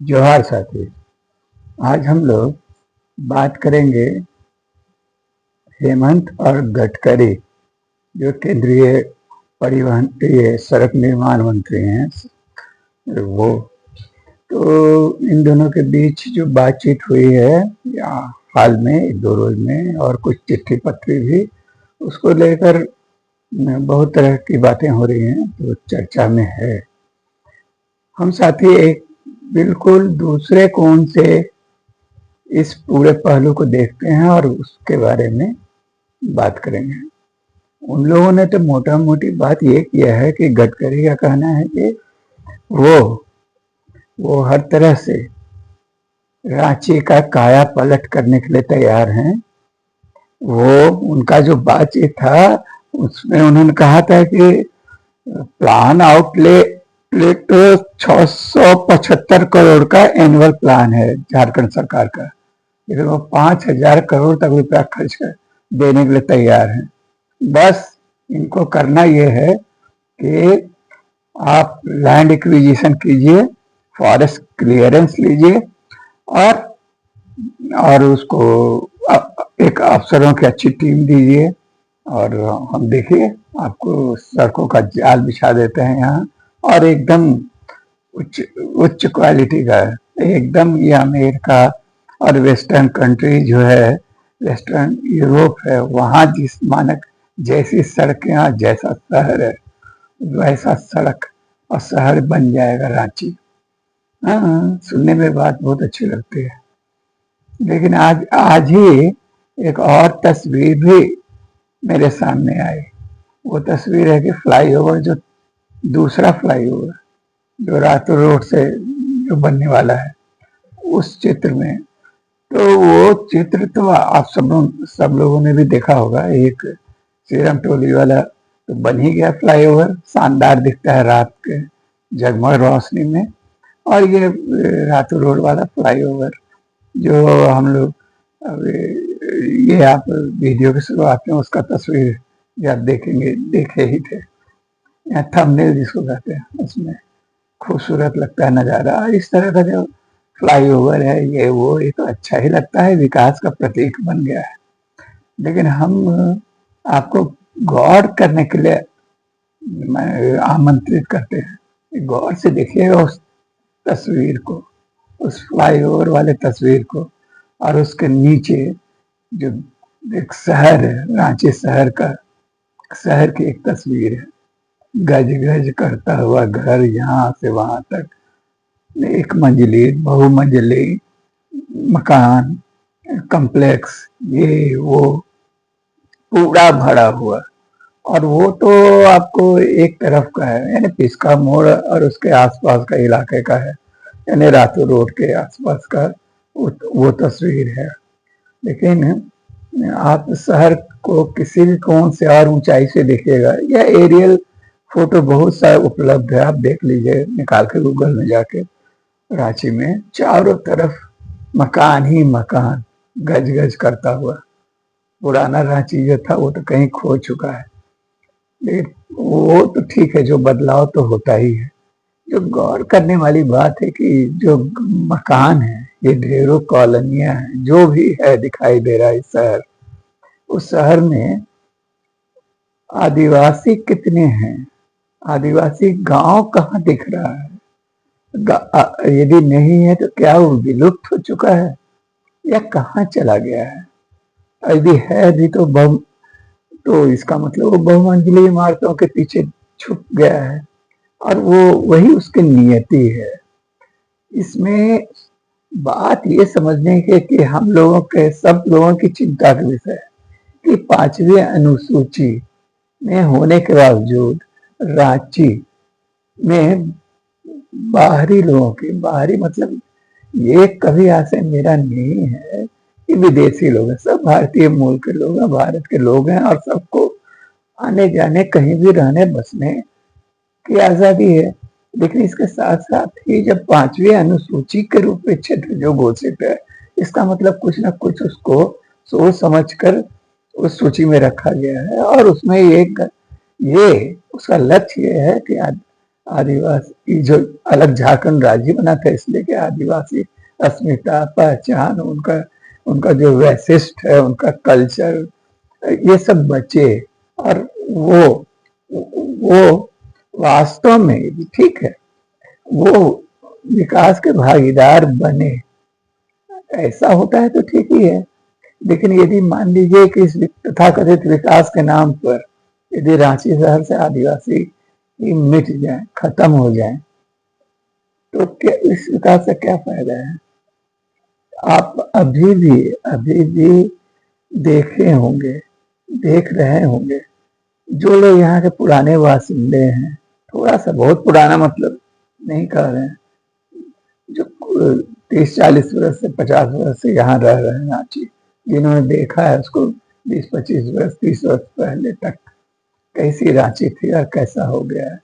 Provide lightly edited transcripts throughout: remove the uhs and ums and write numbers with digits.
जोहार साथी। आज हम लोग बात करेंगे हेमंत और गडकरी, जो केंद्रीय परिवहन ये सड़क निर्माण मंत्री हैं। वो तो इन दोनों के बीच जो बातचीत हुई है या हाल में 2 रोज में, और कुछ चिट्ठी पत्री भी, उसको लेकर बहुत तरह की बातें हो रही हैं, तो चर्चा में है। हम साथी एक बिल्कुल दूसरे कोण से इस पूरे पहलू को देखते हैं और उसके बारे में बात करेंगे। उन लोगों ने तो मोटा मोटी बात ये किया है कि गडकरी का कहना है कि वो हर तरह से रांची का काया पलट करने के लिए तैयार हैं। वो उनका जो बातचीत था उसमें उन्होंने कहा था कि प्लान आउटलेट तो 675 करोड़ का एनुअल प्लान है झारखंड सरकार का, लेकिन वो 5,000 करोड़ तक रुपया खर्च कर देने के लिए तैयार हैं। बस इनको करना ये है कि आप लैंड एक्विजिशन कीजिए, फॉरेस्ट क्लियरेंस लीजिए और उसको एक अफसरों की अच्छी टीम दीजिए, और हम देखिए आपको सड़कों का जाल बिछा देते हैं यहाँ, और एकदम उच्च क्वालिटी का है एकदम। ये अमेरिका और वेस्टर्न कंट्री जो है, वेस्टर्न यूरोप है, वहाँ जिस मानक जैसी सड़कें और जैसा शहर है, वैसा सड़क और शहर बन जाएगा रांची। हाँ, सुनने में बात बहुत अच्छी लगती है, लेकिन आज ही एक और तस्वीर भी मेरे सामने आई। वो तस्वीर है कि फ्लाईओवर, जो दूसरा फ्लाईओवर जो रातों रोड से जो बनने वाला है, उस चित्र में, तो वो चित्र तो आप सब लोगों ने भी देखा होगा। एक सीरम टोली वाला तो बन ही गया फ्लाईओवर, शानदार दिखता है रात के जगमग रोशनी में। और ये रातों रोड वाला फ्लाईओवर जो हम लोग ये आप वीडियो की शुरुआत में उसका तस्वीर जब देखेंगे, देखे ही थे, या थंबनेल जिसको कहते हैं, उसमें खूबसूरत लगता है नज़ारा। इस तरह का जो फ्लाईओवर है ये वो तो अच्छा ही लगता है, विकास का प्रतीक बन गया है। लेकिन हम आपको गौर करने के लिए आमंत्रित करते हैं, गौर से देखिएगा उस तस्वीर को, उस फ्लाईओवर वाले तस्वीर को, और उसके नीचे जो एक शहर है, रांची शहर की एक तस्वीर है। गज गज करता हुआ घर, यहाँ से वहां तक, एक मंजिली बहुमंजिली मकान, कॉम्प्लेक्स, ये वो पूरा भरा हुआ। और वो तो आपको एक तरफ का है, यानी पिस्का मोड़ और उसके आसपास का इलाके का है, यानी रातों रोड के आसपास का वो तस्वीर है। लेकिन आप शहर को किसी भी कोण से और ऊंचाई से देखिएगा, यह एरियल फोटो बहुत सारे उपलब्ध है, आप देख लीजिए निकाल के गूगल में जाके। रांची में चारों तरफ मकान ही मकान, गज गज करता हुआ। पुराना रांची जो था वो तो कहीं खो चुका है, लेकिन वो तो ठीक है, जो बदलाव तो होता ही है। जो गौर करने वाली बात है कि जो मकान है, ये ढेरों कॉलोनियां हैं, जो भी है दिखाई दे रहा है इस शहर, उस शहर में आदिवासी कितने हैं? आदिवासी गांव कहाँ दिख रहा है? यदि नहीं है तो क्या वो विलुप्त हो चुका है या कहाँ चला गया है? यदि है भी तो इसका मतलब वो बहुमंजिली इमारतों के पीछे छुप गया है, और वो वही उसकी नियति है। इसमें बात ये समझने के कि हम लोगों के, सब लोगों की चिंता का विषय है कि 5वीं अनुसूची में होने के बावजूद रांची में बाहरी लोगों की, बाहरी मतलब ये कभी आशय मेरा नहीं है कि विदेशी लोग हैं, सब भारतीय मूल के लोग हैं, भारत के लोग हैं, और सबको आने जाने, कहीं भी रहने बसने की आजादी है। लेकिन इसके साथ साथ ही जब 5वीं अनुसूची के रूप में क्षेत्र जो घोषित है, इसका मतलब कुछ ना कुछ उसको सोच समझकर उस सूची में रखा गया है, और उसमें ये उसका लक्ष्य ये है कि आदिवासी जो अलग झारखंड राज्य बना था इसलिए कि आदिवासी अस्मिता पहचान उनका उनका जो वैशिष्ट है उनका कल्चर ये सब बचे और वो वास्तव में ठीक है वो विकास के भागीदार बने ऐसा होता है तो ठीक ही है लेकिन यदि मान लीजिए कि इस तथाकथित विकास के नाम पर यदि रांची शहर से आदिवासी ही मिट जाए खत्म हो जाए तो क्या इस विकास से क्या फायदा है। आप अभी भी देखे होंगे देख रहे होंगे जो लोग यहाँ के पुराने बासिंदे हैं थोड़ा सा बहुत पुराना मतलब नहीं कह रहे हैं जो 30-40 वर्ष से 50 वर्ष से यहाँ रह रहे हैं रांची जिन्होंने देखा है उसको 20-25 वर्ष 30 वर्ष पहले तक कैसी रांची थी और कैसा हो गया है।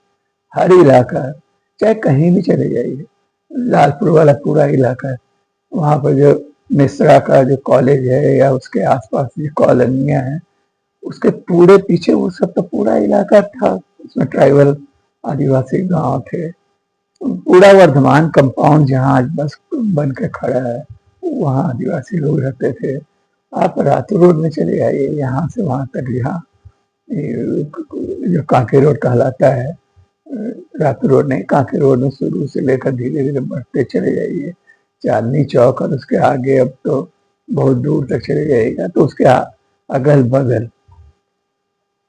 हर इलाका चाहे कहीं भी चले जाइए लालपुर वाला पूरा इलाका है वहाँ पर जो मिश्रा का जो कॉलेज है या उसके आसपास जो कॉलोनियाँ हैं उसके पूरे पीछे वो सब तो पूरा इलाका था उसमें ट्राइबल आदिवासी गांव थे पूरा वर्धमान कंपाउंड जहाँ आज बस बन के खड़ा है वहाँ आदिवासी लोग रहते थे। आप रातू रोड में चले आइए यहाँ से वहाँ तक यहाँ जो कांके रोड कहलाता है रातू रोड नहीं कांके रोड में शुरू से लेकर धीरे धीरे बढ़ते चले जाइए चांदनी चौक और उसके आगे अब तो बहुत दूर तक चले जाइएगा तो उसके अगल बगल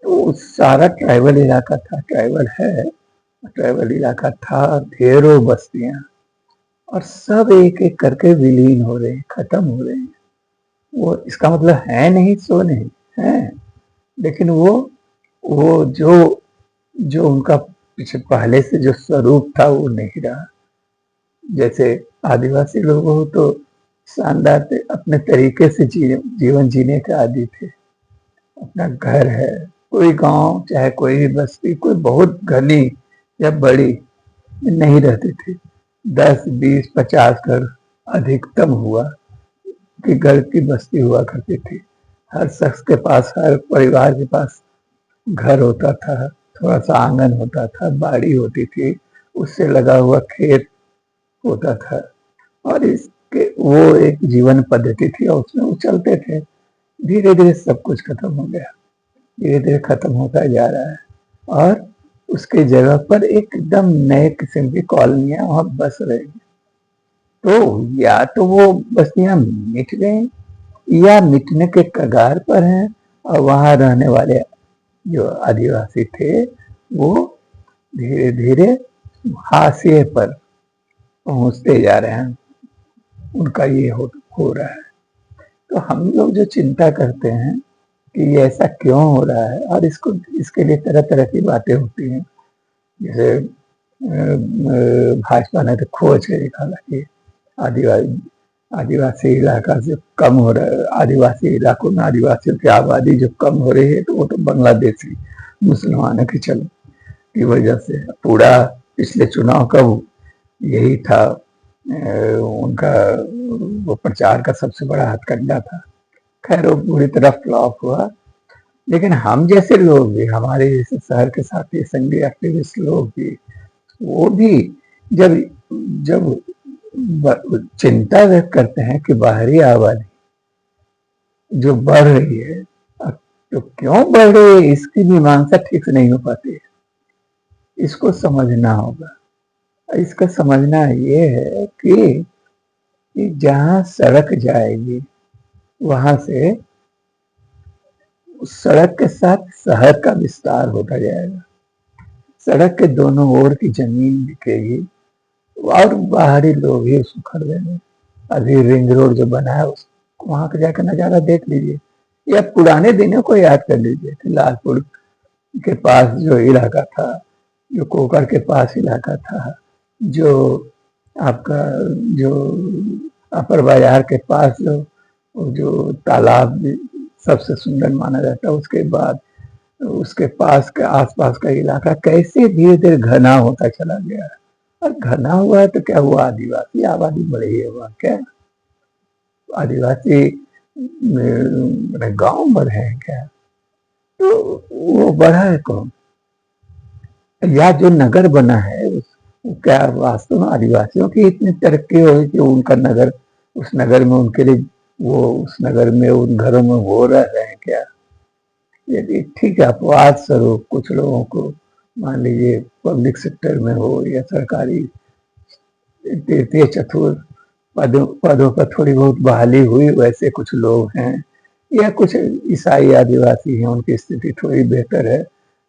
तो सारा ट्राइबल इलाका था ट्राइबल इलाका था ढेरों बस्तियां और सब एक एक करके विलीन हो रहे हैं खत्म हो रहे हैं। वो इसका मतलब है नहीं सो नहीं है लेकिन वो जो उनका पीछे पहले से जो स्वरूप था वो नहीं रहा। जैसे आदिवासी लोग हो तो शानदार थे अपने तरीके से जीवन जीने के आदी थे अपना घर है कोई गांव चाहे कोई भी बस्ती कोई बहुत घनी या बड़ी नहीं रहती थी 10-20-50 घर अधिकतम हुआ कि घर की बस्ती हुआ करती थी। हर शख्स के पास हर परिवार के पास घर होता था थोड़ा सा आंगन होता था बाड़ी होती थी उससे लगा हुआ खेत होता था और इसके वो एक जीवन पद्धति थी और उसमें वो चलते थे। धीरे धीरे सब कुछ खत्म हो गया धीरे धीरे खत्म होता जा रहा है और उसके जगह पर एकदम नए किस्म की कॉलोनियां वहां बस रही तो या तो वो बस्तियां मिट गई या मिटने के कगार पर हैं और वहां रहने वाले जो आदिवासी थे वो धीरे धीरे हाशिए पर पहुंचते जा रहे हैं उनका ये हो रहा है। तो हम लोग जो चिंता करते हैं कि ये ऐसा क्यों हो रहा है और इसके लिए तरह तरह की बातें होती हैं जैसे भाजपा ने तो खोज के निकाला कि आदिवासी इलाका से कम हो रहा है आदिवासी इलाकों में आदिवासियों की आबादी जो कम हो रही है तो वो तो बांग्लादेशी मुसलमानों के चल की वजह से पूरा पिछले चुनाव का यही था उनका वो प्रचार का सबसे बड़ा हथकंडा था। खैर वो पूरी तरह फ्लॉप हुआ लेकिन हम जैसे लोग भी हमारे जैसे शहर के साथी संघीय एक्टिविस्ट लोग भी वो भी जब जब चिंता व्यक्त करते हैं कि बाहरी आबादी जो बढ़ रही है तो क्यों बढ़ रही है इसकी मीमांसा ठीक से नहीं हो पाती है। इसको समझना होगा इसका समझना ये है कि जहां सड़क जाएगी वहां से उस सड़क के साथ शहर का विस्तार होता जाएगा सड़क के दोनों ओर की जमीन बिकेगी और बाहरी लोग ही उसको खरीदेंगे। अभी रिंग रोड जो बना है उसको वहां का जाकर नजारा देख लीजिए या पुराने दिनों को याद कर लीजिए कि लालपुर के पास जो इलाका था जो कोकर के पास इलाका था जो आपका जो अपर बाजार के पास जो तालाब सबसे सुंदर माना जाता है उसके बाद उसके पास के आसपास का इलाका कैसे धीरे धीरे घना होता चला गया है और घना हुआ है तो क्या हुआ आदिवासी आबादी बढ़ी है हुआ क्या आदिवासी गांव बढ़े हैं क्या तो वो बढ़ा है कौन या जो नगर बना है क्या वास्तव में आदिवासियों की इतनी तरक्की होगी कि उनका नगर, उस नगर में उनके लिए, वो उस नगर में उन घरों में वो रह रहे हैं क्या? यदि ठीक है अपवाद स्वरूप कुछ लोगों को मान लीजिए पब्लिक सेक्टर में हो या सरकारी तृतीय चतुर्थ पदों पर थोड़ी बहुत बहाली हुई, वैसे कुछ लोग हैं या कुछ ईसाई आदिवासी हैं, उनकी स्थिति थोड़ी बेहतर है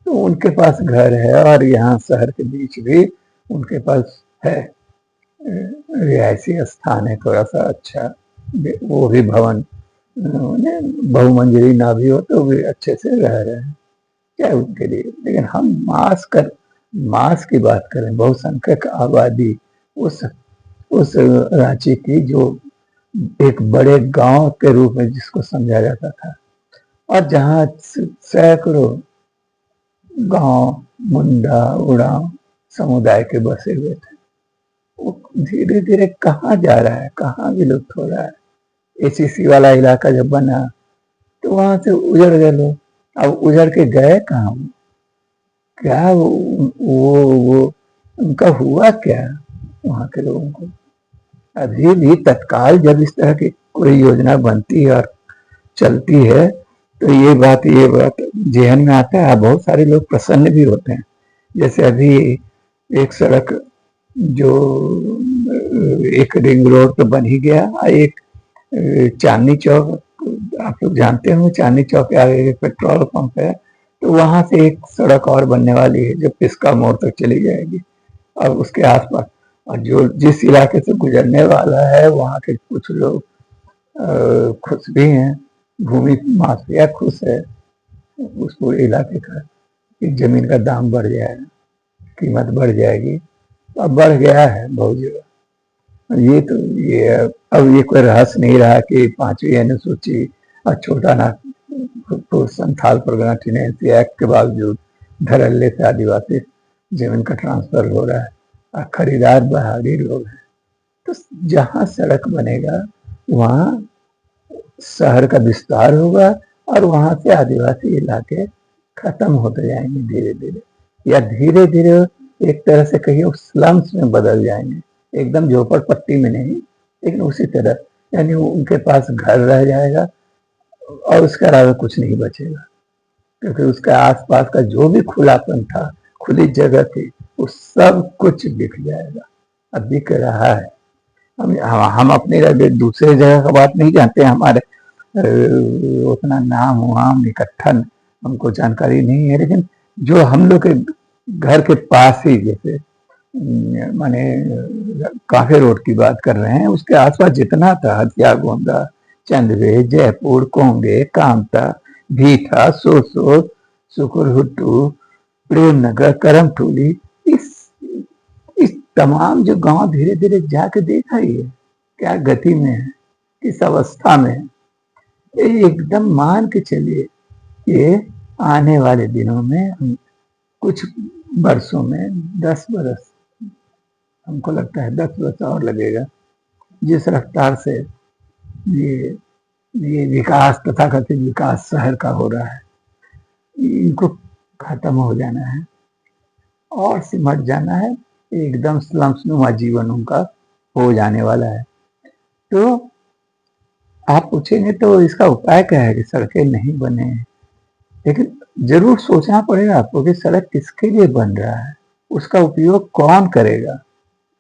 तो उनके पास घर है और यहाँ शहर के बीच भी उनके पास है रिहायशी स्थान है थोड़ा सा अच्छा, वो भी भवन बहुमंजिली ना भी हो तो भी अच्छे से रह रहे हैं क्या उनके लिए। लेकिन हम मास की बात करें, बहुसंख्यक आबादी, उस रांची की जो एक बड़े गांव के रूप में जिसको समझा जाता था और जहाँ सैकड़ों गांव मुंडा उड़ाव समुदाय के बसे हुए थे, वो धीरे धीरे कहाँ जा रहा है, कहाँ विलुप्त हो रहा है। एसीसी वाला इलाका जब बना तो वहां से उजड़ गए लोग, अब उजड़ के गए कहाँ, क्या वो उनका हुआ क्या वहां के लोगों को। अभी भी तत्काल जब इस तरह की कोई योजना बनती है और चलती है तो ये बात जेहन में आता है, बहुत सारे लोग प्रसन्न भी होते हैं। जैसे अभी एक सड़क जो एक रिंग रोड पे बन ही गया, एक चांदनी चौक, आप लोग जानते हो चांदनी चौक के आगे एक पेट्रोल पंप है, तो वहां से एक सड़क और बनने वाली है जो पिस्का मोड़ तक चली जाएगी और उसके आसपास, और जो जिस इलाके से गुजरने वाला है वहाँ के कुछ लोग खुश भी हैं, भूमि माफिया खुश है उस पूरे इलाके का कि जमीन का दाम बढ़ जाएगा, कीमत बढ़ जाएगी, अब बढ़ गया है बहुत जगह। ये अब ये कोई रहस्य नहीं रहा कि 5वीं अनुसूची और छोटा नागपुर संथाल परगना टेनेंसी एक्ट के बावजूद धड़ल्ले से आदिवासी जमीन का ट्रांसफर हो रहा है और खरीदार बाहरी लोग हैं। तो जहाँ सड़क बनेगा वहाँ शहर का विस्तार होगा और वहां से आदिवासी इलाके खत्म होते जाएंगे धीरे धीरे, या धीरे धीरे एक तरह से कहिए स्लम्स में बदल जाएंगे, एकदम झोपड़पट्टी में नहीं लेकिन उसी तरह, यानी उनके पास घर रह जाएगा और उसके अलावा कुछ नहीं बचेगा क्योंकि उसके आसपास का जो भी खुलापन था, खुली जगह थी, वो सब कुछ बिक जाएगा। अब बिक रहा है। हम अपनी दूसरे जगह का बात नहीं जानते, हमारे उतना नाम वाम इकट्ठा हमको जानकारी नहीं है, लेकिन जो हम लोग के घर के पास ही, जैसे माने काफे रोड की बात कर रहे हैं, उसके आसपास जितना था हथिया गोंदा, चंदवे, जयपुर, कोंगे, कामता, भीठा, सोसो, सुकुरहुट्टू, प्रेमनगर, करमटोली, इस तमाम जो गांव धीरे धीरे जाके देखा ही है क्या गति में है, किस अवस्था में है। एकदम मान के चलिए ये आने वाले दिनों में, कुछ वर्षों में, 10 बरस, हमको लगता है 10 वर्ष और लगेगा, जिस रफ्तार से ये विकास तथाकथित विकास शहर का हो रहा है, इनको खत्म हो जाना है और सिमट जाना है, एकदम स्लम्सनुमा जीवन उनका हो जाने वाला है। तो आप पूछेंगे तो इसका उपाय क्या है कि सड़कें नहीं बने, लेकिन जरूर सोचना पड़ेगा आपको कि सड़क किसके लिए बन रहा है, उसका उपयोग कौन करेगा।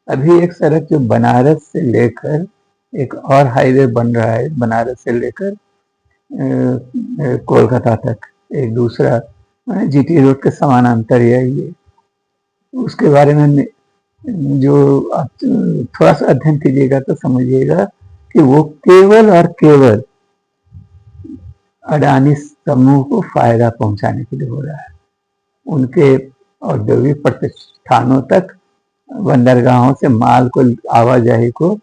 अभी एक सड़क जो बनारस से लेकर, एक और हाईवे बन रहा है बनारस से लेकर कोलकाता तक, एक दूसरा जीटी रोड के समानांतर है ये, उसके बारे में जो आप थोड़ा सा अध्ययन कीजिएगा तो समझिएगा कि वो केवल और केवल अडानी समूह को फायदा पहुंचाने के लिए हो रहा है, उनके औद्योगिक प्रतिष्ठानों तक बंदरगाहों से माल को आवाजाही को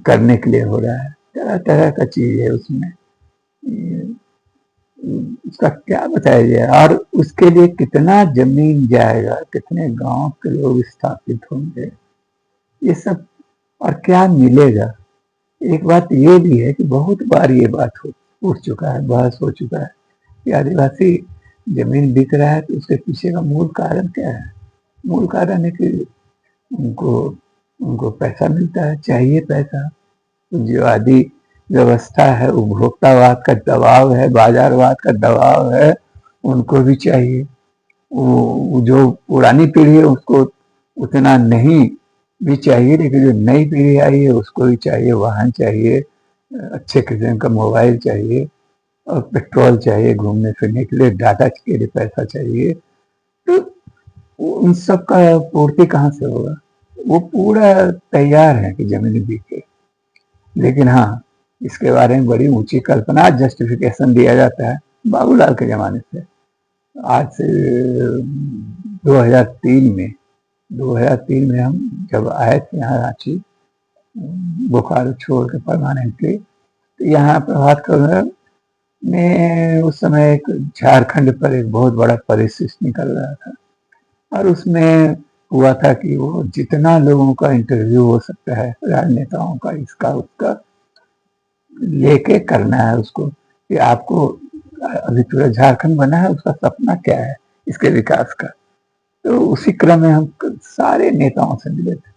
करने के लिए हो रहा है। तरह तरह का चीज है उसमें, उसका क्या बताया जाए, और उसके लिए कितना जमीन जाएगा, कितने गांव के लोग स्थापित होंगे, ये सब, और क्या मिलेगा। एक बात ये भी है कि बहुत बार ये बात उठ चुका है, बहस हो चुका है कि आदिवासी जमीन बिक रहा है तो उसके पीछे का मूल कारण क्या है? मूल कारण है कि उनको उनको पैसा मिलता है, चाहिए पैसा। जो आदि व्यवस्था है, उपभोक्तावाद का दबाव है, बाजारवाद का दबाव है, उनको भी चाहिए। वो जो पुरानी पीढ़ी है उसको उतना नहीं भी चाहिए, लेकिन जो नई पीढ़ी आई है उसको भी चाहिए, वाहन चाहिए, अच्छे किस्म का मोबाइल चाहिए और पेट्रोल चाहिए घूमने फिरने के लिए, डाटा के लिए पैसा चाहिए। तो उन सब का पूर्ति कहाँ से होगा? वो पूरा तैयार है कि जमीन बिके। लेकिन हाँ, इसके बारे में बड़ी ऊंची कल्पना, जस्टिफिकेशन दिया जाता है बाबूलाल के जमाने से। आज से 2003 में 2003 में हम जब आए थे यहाँ रांची, बोकारो छोड़ के परमानेंटली, तो यहाँ प्रभात खबर में उस समय एक झारखंड पर एक बहुत बड़ा परिशिष्ट निकल रहा था, और उसमें हुआ था कि वो जितना लोगों का इंटरव्यू हो सकता है, राजनेताओं का, इसका उसका, लेके करना है उसको कि आपको अभी पूरा झारखंड बना है, उसका सपना क्या है इसके विकास का। तो उसी क्रम में हम सारे नेताओं से मिले थे,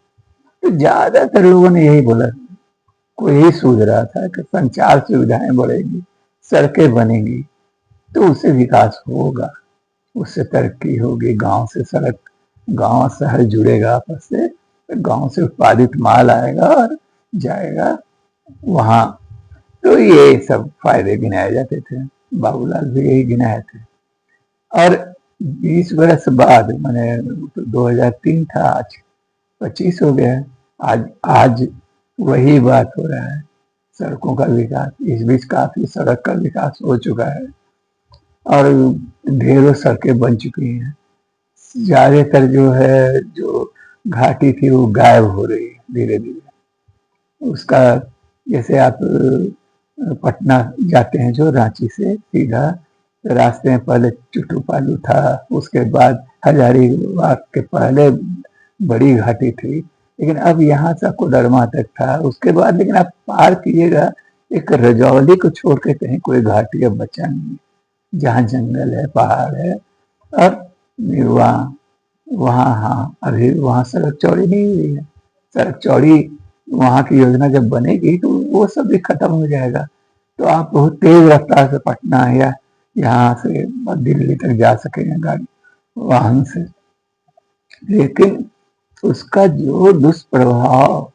तो ज्यादातर लोगों ने यही बोला, कोई यही सोच रहा था कि संचार सुविधाएं बढ़ेगी, सड़कें बनेंगी तो उससे विकास होगा, उससे तरक्की होगी, गांव से सड़क, गांव शहर जुड़ेगा आपस से, गांव से उत्पादित माल आएगा और जाएगा वहां। तो ये सब फायदे गिनाए जाते थे, बाबूलाल भी यही गिनाए थे। और 20 वर्ष बाद, मैंने 2003 था, आज 25 हो गया है, आज आज वही बात हो रहा है, सड़कों का विकास। इस बीच काफी सड़क का विकास हो चुका है और ढेरों सड़कें बन चुकी हैं। ज्यादातर जो है, जो घाटी थी वो गायब हो रही है धीरे धीरे उसका। जैसे आप पटना जाते हैं जो रांची से सीधा, तो रास्ते में पहले चुटुपालू था, उसके बाद हजारीबाग के पहले बड़ी घाटी थी, लेकिन अब यहाँ से कोडरमा तक था। उसके बाद लेकिन आप पार कीजिएगा, एक रजौली को छोड़ के कहीं कोई घाटी अब बचा नहीं, जहाँ जंगल है, पहाड़ है। और वहाँ वहाँ हाँ, अभी वहाँ सड़क चौड़ी नहीं हुई है। सड़क चौड़ी, वहाँ की योजना जब बनेगी तो वो सब भी खत्म हो जाएगा, तो आप बहुत तेज रफ्तार से पटना या यहाँ से दिल्ली तक जा सकेंगे गाड़ी वाहन से। लेकिन उसका जो दुष्प्रभाव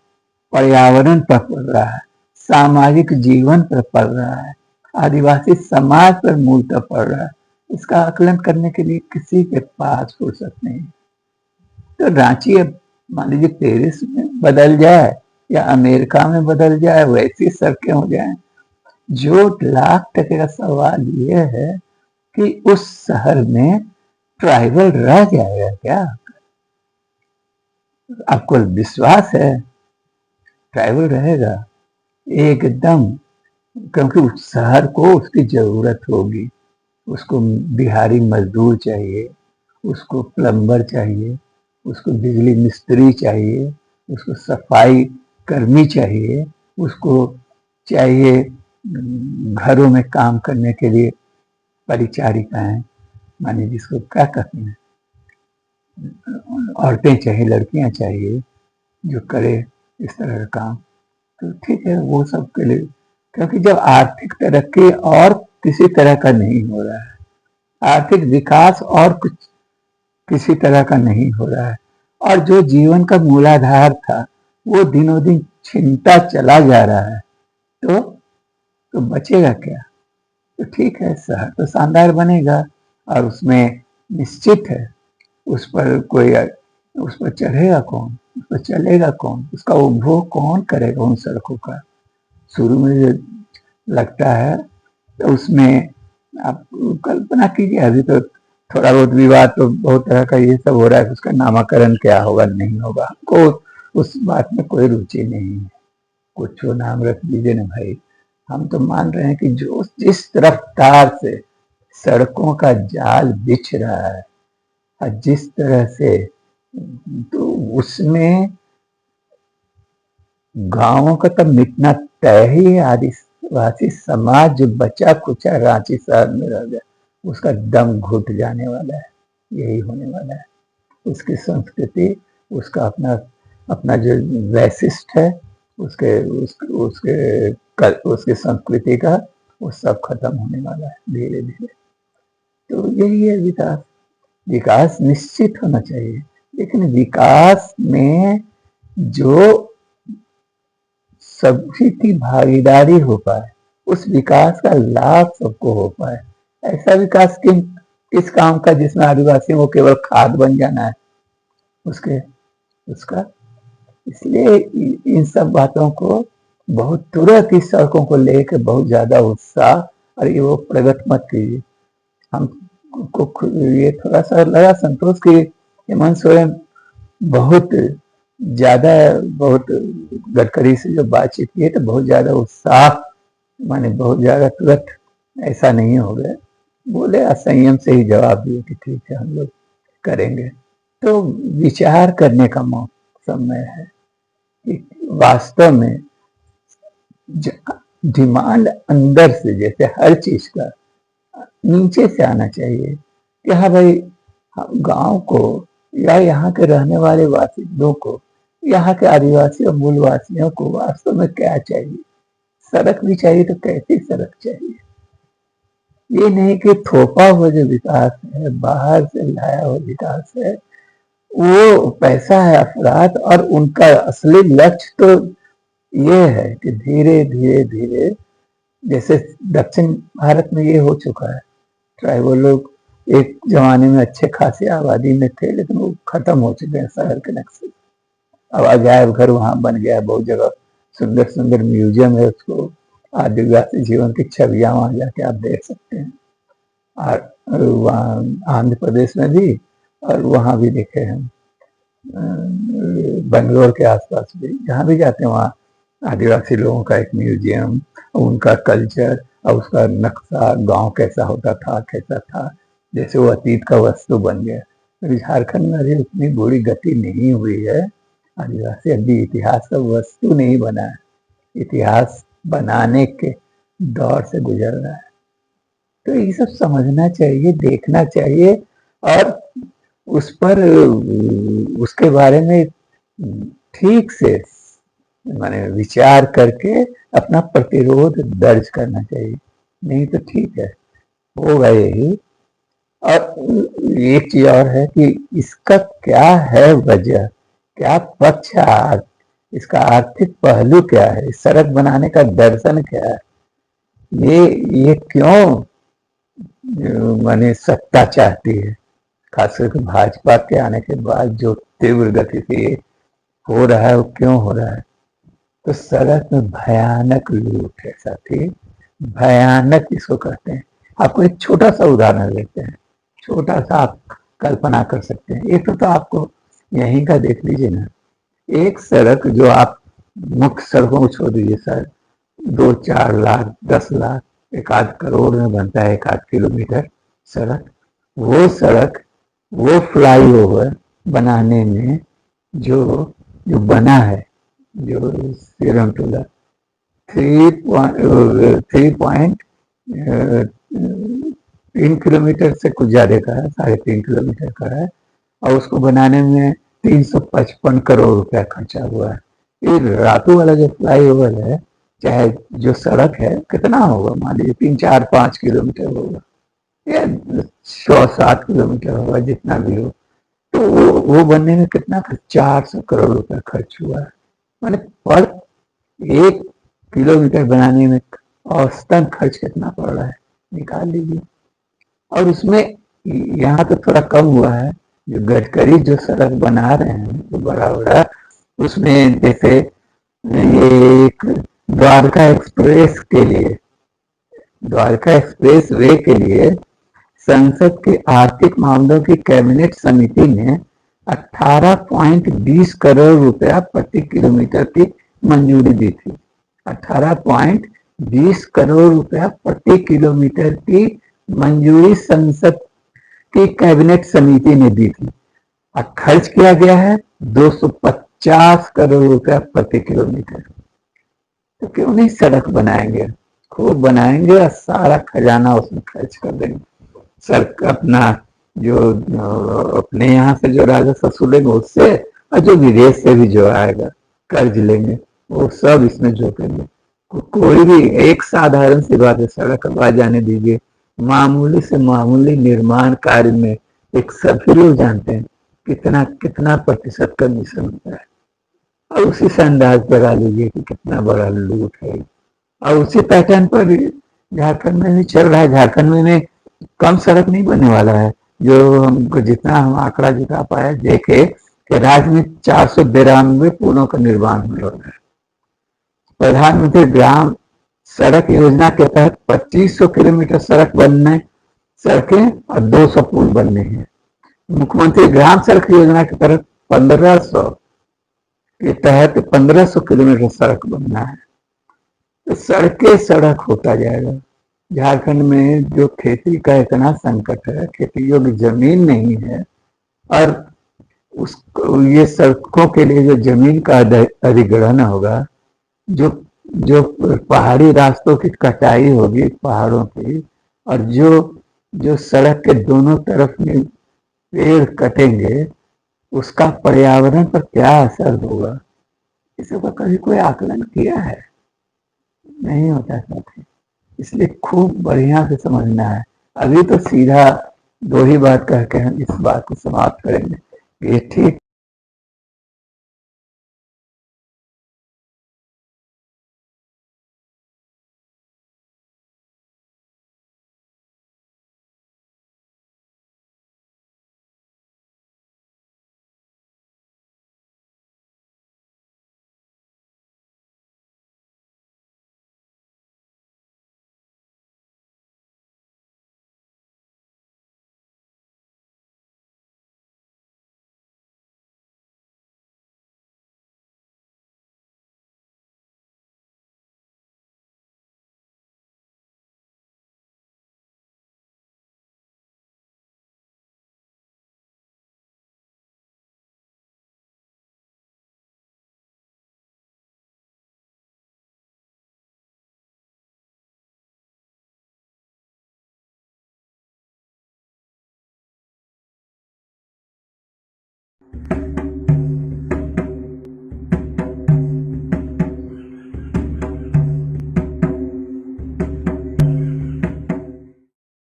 पर्यावरण पर पड़ रहा है, सामाजिक जीवन पर पड़ रहा है, आदिवासी समाज पर मूलतः पड़ रहा है, इसका आकलन करने के लिए किसी के पास फुर्सत नहीं। तो रांची अब मान लीजिए पेरिस में बदल जाए या अमेरिका में बदल जाए, वैसी सड़कें हो जाए। जो लाख टके का सवाल ये है कि उस शहर में ट्राइबल रह जाएगा क्या? आपको विश्वास है ट्राइबल रहेगा? एकदम, क्योंकि उस शहर को उसकी जरूरत होगी। उसको बिहारी मजदूर चाहिए, उसको प्लम्बर चाहिए, उसको बिजली मिस्त्री चाहिए, उसको सफाई कर्मी चाहिए, उसको चाहिए घरों में काम करने के लिए परिचारिकाएं, माने जिसको क्या कहते हैं, औरतें चाहिए, लड़कियां चाहिए जो करे इस तरह का काम। तो ठीक है, वो सब के लिए, क्योंकि जब आर्थिक तरक्की और किसी तरह का नहीं हो रहा है, आर्थिक विकास और कुछ किसी तरह का नहीं हो रहा है, और जो जीवन का मूलाधार था वो दिनों दिन छिनता चला जा रहा है, तो बचेगा क्या? तो ठीक है, शहर तो शानदार बनेगा और उसमें निश्चित है उस पर कोई, उस पर चढ़ेगा कौन, उस पर चलेगा कौन, उसका उपभोग कौन करेगा उन सड़कों का? शुरू में जो लगता है तो उसमें आप कल्पना कीजिए, अभी तो थोड़ा बहुत विवाद तो बहुत तरह का ये सब हो रहा है, उसका नामकरण क्या होगा नहीं होगा, हमको उस बात में कोई रुचि नहीं है। कुछ नाम रख दीजिए ना भाई, हम तो मान रहे हैं कि जो जिस रफ्तार से सड़कों का जाल बिछ रहा है और जिस तरह से, तो उसमें गांवों का तो मिटना तय ही है। आदिवासी समाज जो बचा खुचा रांची शहर में रह गया, उसका दम घुट जाने वाला है, यही होने वाला है। उसकी संस्कृति, उसका अपना अपना जो वैशिष्ट है, उसके उसके उसके उसकी संस्कृति का, वो सब खत्म होने वाला है धीरे धीरे। तो यही है विकास। विकास निश्चित होना चाहिए, लेकिन विकास में जो सभी की भागीदारी हो पाए, उस विकास का लाभ सबको हो पाए। ऐसा विकास किस काम का जिसमें आदिवासियों को केवल खाद बन जाना है उसके उसका। इसलिए इन सब बातों को बहुत तुरंत इस सड़कों को लेकर बहुत ज्यादा उत्साह और ये वो प्रगट मत कीजिए। हमको ये थोड़ा सा लगा संतोष की हेमंत सोरेन बहुत ज्यादा, बहुत गडकरी से जो बातचीत की तो बहुत ज्यादा उत्साह, माने बहुत ज्यादा तुरंत ऐसा नहीं हो गया, बोले असंयम से ही जवाब दिए कि ठीक है हम लोग करेंगे। तो विचार करने का समय है कि वास्तव में डिमांड अंदर से, जैसे हर चीज का नीचे से आना चाहिए कि हाँ भाई, गांव को या यहाँ के रहने वाले वासियों को, यहाँ के आदिवासी और मूलवासियों को वास्तव में क्या चाहिए। सड़क भी चाहिए तो कैसी सड़क चाहिए। ये नहीं कि थोपा हुआ जो विकास है, बाहर से लाया हुआ विकास है, वो पैसा है अफराद, और उनका असली लक्ष्य तो ये है कि धीरे धीरे धीरे, जैसे दक्षिण भारत में ये हो चुका है, ट्राइबल लोग एक जमाने में अच्छे खासी आबादी में थे, लेकिन वो खत्म हो चुके हैं शहर के नक्शे। अब अजायब घर वहां बन गया है, बहुत जगह सुंदर सुंदर म्यूजियम है, उसको आदिवासी जीवन की छवियां वहां जाके आप देख सकते हैं। और वहाँ आंध्र प्रदेश में भी, और वहां भी देखे हम बेंगलोर के आसपास भी, जहाँ भी जाते हैं वहाँ आदिवासी लोगों का एक म्यूजियम, उनका कल्चर और उसका नक्शा, गांव कैसा होता था, कैसा था, जैसे वो अतीत का वस्तु बन गया। तो झारखंड में अभी उतनी बुरी गति नहीं हुई है, आदिवासी अभी इतिहास का वस्तु नहीं बना है, इतिहास बनाने के दौर से गुजर रहा है। तो ये सब समझना चाहिए, देखना चाहिए, और उस पर उसके बारे में ठीक से माने विचार करके अपना प्रतिरोध दर्ज करना चाहिए। नहीं तो ठीक है, होगा यही। और एक चीज और है कि इसका क्या है वजह, क्या पक्ष है, इसका आर्थिक पहलू क्या है, सड़क बनाने का दर्शन क्या है, ये क्यों माने सत्ता चाहती है, खासकर भाजपा के आने के बाद जो तीव्र गति से हो रहा है, वो क्यों हो रहा है। तो सड़क में भयानक लूट है साथी, भयानक इसको कहते हैं। आपको एक छोटा सा उदाहरण लेते हैं, छोटा सा आप कल्पना कर सकते हैं। एक तो आपको यहीं का देख लीजिए ना, एक सड़क जो आप मुख्य सड़कों को छोड़ दीजिए सर, 2-4 लाख 10 लाख 1-8 करोड़ में बनता है 1-8 किलोमीटर सड़क। वो सड़क, वो फ्लाईओवर बनाने में जो बना है, जो सीरम टूला 3 किलोमीटर से कुछ ज्यादा का है, 3.5 किलोमीटर का है, और उसको बनाने में 355 करोड़ रुपया खर्चा हुआ है। ये रातू वाला जो फ्लाईओवर है, चाहे जो सड़क है, कितना होगा, मान लीजिए 3-4-5 किलोमीटर होगा या 100-7 किलोमीटर होगा, जितना भी हो, तो वो बनने में कितना 400 करोड़ रुपया खर्च हुआ है। मैंने पर 1 किलोमीटर बनाने में औसतन खर्च कितना पड़ रहा है, निकाल लीजिए। और उसमें यहाँ तो थोड़ा कम हुआ है, जो गडकरी जो सड़क बना रहे हैं तो बड़ा बड़ा, उसमें जैसे ये एक द्वारका एक्सप्रेस के लिए, द्वारका एक्सप्रेस वे के लिए संसद के आर्थिक मामलों की कैबिनेट समिति ने 18.20 करोड़ रुपया प्रति किलोमीटर की मंजूरी दी थी। 18.20 करोड़ रुपया प्रति किलोमीटर की मंजूरी संसद की कैबिनेट समिति ने दी थी, और खर्च किया गया है 250 करोड़ रुपया प्रति किलोमीटर। तो क्यों नहीं सड़क बनाएंगे, खूब बनाएंगे और सारा खजाना उसमें खर्च कर देंगे। सर अपना जो अपने यहाँ से जो राजस्व वसूलेंगे उससे, और जो विदेश से भी जो आएगा कर्ज लेंगे, वो सब इसमें जोतेंगे। कोई भी एक साधारण सी बात है, सड़क आ जाने दीजिए, मामूली से मामूली निर्माण कार्य में एक सभी लोग जानते हैं कितना कितना प्रतिशत कमीशन होता है, और उसी से अंदाज लगा लीजिए कि कितना बड़ा लूट है। और उसी पैटर्न पर झारखंड में भी चल रहा है। झारखंड में कम सड़क नहीं बनने वाला है। जो हमको जितना हम आंकड़ा जुटा पाए देखे कि राज्य में 492 पुलों का निर्माण हो रहा है। प्रधानमंत्री ग्राम सड़क योजना के तहत 2500 किलोमीटर सड़कें और 200 पुल बनने हैं। मुख्यमंत्री ग्राम सड़क योजना के तहत 1500 किलोमीटर सड़क बनना है। तो सड़कें सड़क होता जाएगा। झारखंड में जो खेती का इतना संकट है, खेती योग्य जमीन नहीं है, और ये सड़कों के लिए जो जमीन का अधिग्रहण होगा, जो जो पहाड़ी रास्तों की कटाई होगी पहाड़ों की, और जो सड़क के दोनों तरफ में पेड़ कटेंगे, उसका पर्यावरण पर क्या असर होगा, इसका कभी कोई आकलन किया है? नहीं होता साथी। इसलिए खूब बढ़िया से समझना है। अभी तो सीधा दो ही बात कह के हम इस बात को समाप्त करेंगे। ये ठीक